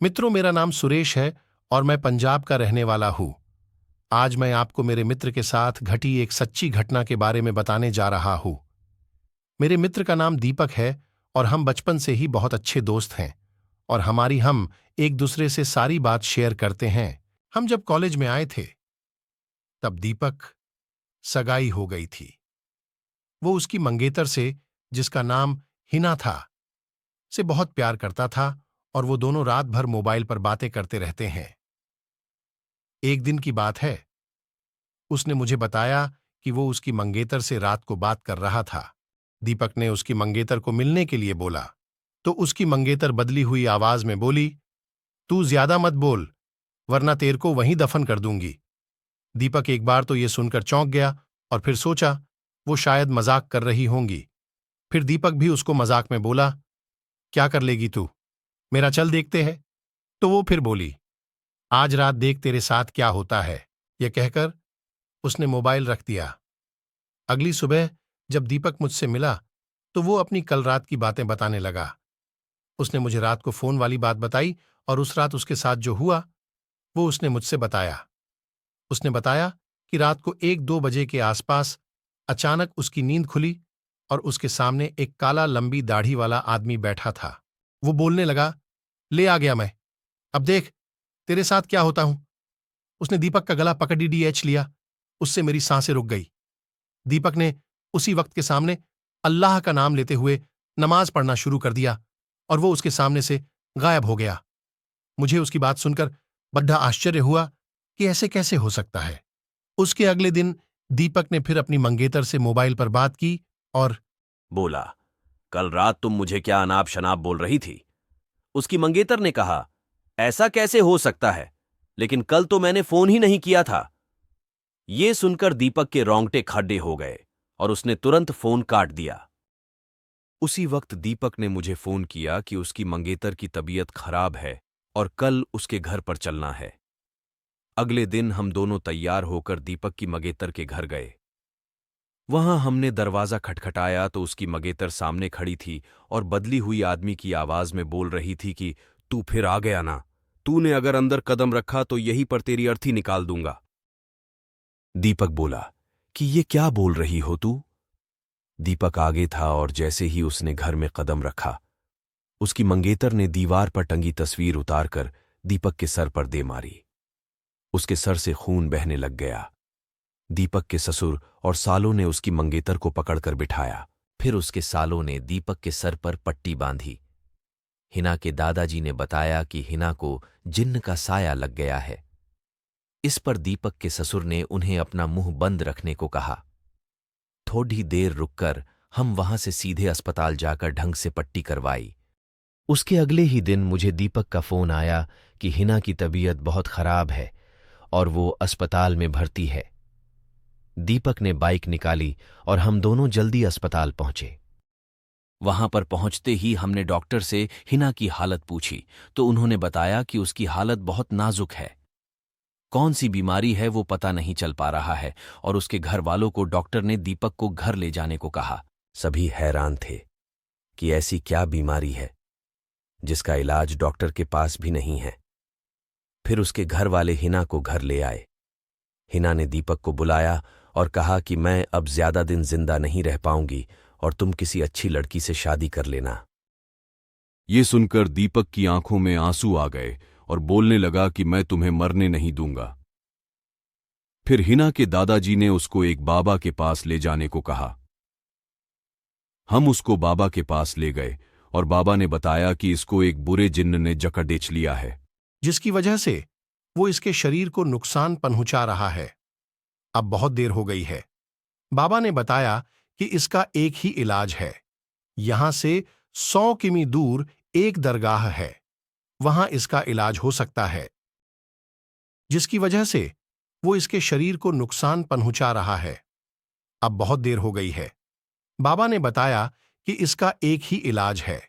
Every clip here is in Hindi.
मित्रों, मेरा नाम सुरेश है और मैं पंजाब का रहने वाला हूं। आज मैं आपको मेरे मित्र के साथ घटी एक सच्ची घटना के बारे में बताने जा रहा हूं। मेरे मित्र का नाम दीपक है और हम बचपन से ही बहुत अच्छे दोस्त हैं और हम एक दूसरे से सारी बात शेयर करते हैं। हम जब कॉलेज में आए थे तब दीपक सगाई हो गई थी। वो उसकी मंगेतर से, जिसका नाम हिना था, से बहुत प्यार करता था और वो दोनों रात भर मोबाइल पर बातें करते रहते हैं। एक दिन की बात है, उसने मुझे बताया कि वो उसकी मंगेतर से रात को बात कर रहा था। दीपक ने उसकी मंगेतर को मिलने के लिए बोला तो उसकी मंगेतर बदली हुई आवाज में बोली, तू ज्यादा मत बोल वरना तेरे को वहीं दफन कर दूंगी। दीपक एक बार तो ये सुनकर चौंक गया और फिर सोचा वो शायद मजाक कर रही होंगी। फिर दीपक भी उसको मजाक में बोला, क्या कर लेगी तू, मेरा चल देखते हैं। तो वो फिर बोली, आज रात देख तेरे साथ क्या होता है। यह कहकर उसने मोबाइल रख दिया। अगली सुबह जब दीपक मुझसे मिला तो वो अपनी कल रात की बातें बताने लगा। उसने मुझे रात को फोन वाली बात बताई और उस रात उसके साथ जो हुआ वो उसने मुझसे बताया। उसने बताया कि रात को 1-2 बजे के आसपास अचानक उसकी नींद खुली और उसके सामने एक काला लंबी दाढ़ी वाला आदमी बैठा था। वो बोलने लगा, ले आ गया मैं, अब देख तेरे साथ क्या होता हूं। उसने दीपक का गला पकड़ डीडीएच लिया। उससे मेरी सांसें रुक गई। दीपक ने उसी वक्त के सामने अल्लाह का नाम लेते हुए नमाज पढ़ना शुरू कर दिया और वो उसके सामने से गायब हो गया। मुझे उसकी बात सुनकर बड़ा आश्चर्य हुआ कि ऐसे कैसे हो सकता है। उसके अगले दिन दीपक ने फिर अपनी मंगेतर से मोबाइल पर बात की और बोला, कल रात तुम मुझे क्या अनाप शनाप बोल रही थी। उसकी मंगेतर ने कहा, ऐसा कैसे हो सकता है, लेकिन कल तो मैंने फोन ही नहीं किया था। ये सुनकर दीपक के रोंगटे खड़े हो गए और उसने तुरंत फोन काट दिया। उसी वक्त दीपक ने मुझे फोन किया कि उसकी मंगेतर की तबीयत खराब है और कल उसके घर पर चलना है। अगले दिन हम दोनों तैयार होकर दीपक की मंगेतर के घर गए। वहां हमने दरवाजा खटखटाया तो उसकी मंगेतर सामने खड़ी थी और बदली हुई आदमी की आवाज में बोल रही थी कि तू फिर आ गया ना, तूने अगर अंदर कदम रखा तो यहीं पर तेरी अर्थी निकाल दूंगा। दीपक बोला कि ये क्या बोल रही हो तू। दीपक आगे था और जैसे ही उसने घर में कदम रखा, उसकी मंगेतर ने दीवार पर टंगी तस्वीर उतारकर दीपक के सर पर दे मारी। उसके सर से खून बहने लग गया। दीपक के ससुर और सालों ने उसकी मंगेतर को पकड़कर बिठाया। फिर उसके सालों ने दीपक के सर पर पट्टी बांधी। हिना के दादाजी ने बताया कि हिना को जिन्न का साया लग गया है। इस पर दीपक के ससुर ने उन्हें अपना मुंह बंद रखने को कहा। थोड़ी देर रुककर हम वहां से सीधे अस्पताल जाकर ढंग से पट्टी करवाई। उसके अगले ही दिन मुझे दीपक का फोन आया कि हिना की तबीयत बहुत खराब है और वो अस्पताल में भर्ती है। दीपक ने बाइक निकाली और हम दोनों जल्दी अस्पताल पहुंचे। वहां पर पहुंचते ही हमने डॉक्टर से हिना की हालत पूछी तो उन्होंने बताया कि उसकी हालत बहुत नाजुक है। कौन सी बीमारी है वो पता नहीं चल पा रहा है और उसके घर वालों को डॉक्टर ने दीपक को घर ले जाने को कहा। सभी हैरान थे कि ऐसी क्या बीमारी है जिसका इलाज डॉक्टर के पास भी नहीं है। फिर उसके घर वाले हिना को घर ले आए। हिना ने दीपक को बुलाया और कहा कि मैं अब ज्यादा दिन जिंदा नहीं रह पाऊंगी और तुम किसी अच्छी लड़की से शादी कर लेना। ये सुनकर दीपक की आंखों में आंसू आ गए और बोलने लगा कि मैं तुम्हें मरने नहीं दूंगा। फिर हिना के दादाजी ने उसको एक बाबा के पास ले जाने को कहा। हम उसको बाबा के पास ले गए और बाबा ने बताया कि इसको एक बुरे जिन्न ने जकड़ेच लिया है, जिसकी वजह से वो इसके शरीर को नुकसान पहुंचा रहा है। अब बहुत देर हो गई है। बाबा ने बताया कि इसका एक ही इलाज है। यहां से 100 किमी दूर एक दरगाह है, वहां इसका इलाज हो सकता है, जिसकी वजह से वो इसके शरीर को नुकसान पहुंचा रहा है। अब बहुत देर हो गई है। बाबा ने बताया कि इसका एक ही इलाज है।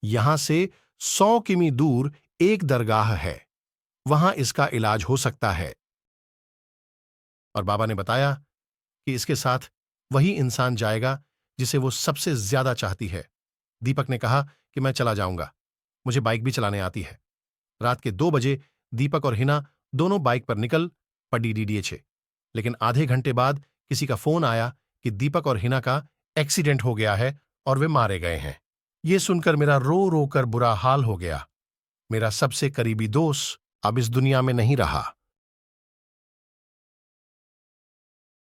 यहां से 100 किमी दूर एक दरगाह है, वहां इसका इलाज हो सकता है। और बाबा ने बताया कि इसके साथ वही इंसान जाएगा जिसे वो सबसे ज्यादा चाहती है। दीपक ने कहा कि मैं चला जाऊंगा, मुझे बाइक भी चलाने आती है। रात के 2 बजे दीपक और हिना दोनों बाइक पर निकल पड़ी डीडीए। लेकिन आधे घंटे बाद किसी का फोन आया कि दीपक और हिना का एक्सीडेंट हो गया है और वे मारे गए हैं। ये सुनकर मेरा रो रो कर बुरा हाल हो गया। मेरा सबसे करीबी दोस्त अब इस दुनिया में नहीं रहा।